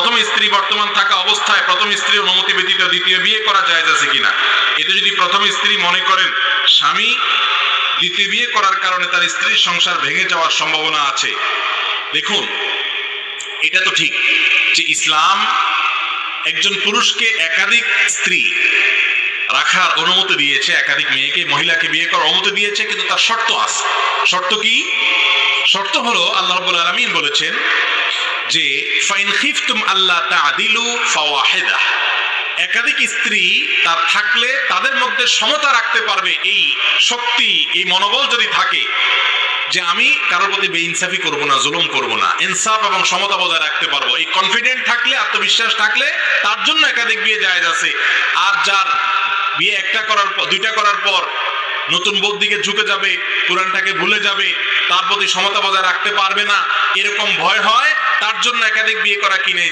প্রথম স্ত্রী বর্তমান থাকা অবস্থায় প্রথম স্ত্রীর অনুমতি ব্যতীত দ্বিতীয় বিয়ে করা জায়েজ আছে কিনা। এটা যদি প্রথম স্ত্রী মনে করেন স্বামী দ্বিতীয় বিয়ে করার কারণে তার স্ত্রীর সংসার ভেঙে যাওয়ার সম্ভাবনা আছে, দেখুন এটা তো ঠিক যে ইসলাম একজন পুরুষকে একাধিক স্ত্রী রাখার অনুমতি দিয়েছে, একাধিক মেয়েকে মহিলাকে বিয়ে করার অনুমতি দিয়েছে, কিন্তু তার শর্ত আছে। শর্ত কি? শর্ত হলো আল্লাহ রাব্বুল আলামিন বলেছেন যে ফাইন খিফতুম আল্লা তা'দিলু ফাওয়াহিদা, একাধিক স্ত্রী তার থাকলে তাদের মধ্যে সমতা রাখতে পারবে, এই শক্তি এই মনোবল যদি থাকে যে আমি কারোর প্রতি বেইনসাফি করব না, জুলুম করব না, ইনসাফ এবং সমতা বজায় রাখতে পারবো, এই কনফিডেন্ট থাকলে, আত্মবিশ্বাস থাকলে তার জন্য একাধিক বিয়ে জায়েজ আছে। আর যার বিয়ে একটা করার পর দুইটা করার পর নতুন বউর দিকে ঝুঁকে যাবে, কোরআনটাকে ভুলে যাবে, তার প্রতি সমতা বজায় রাখতে পারবে না, এরকম ভয় হয়, তার জন্য একাধিক বিয়ে করা কি নেই।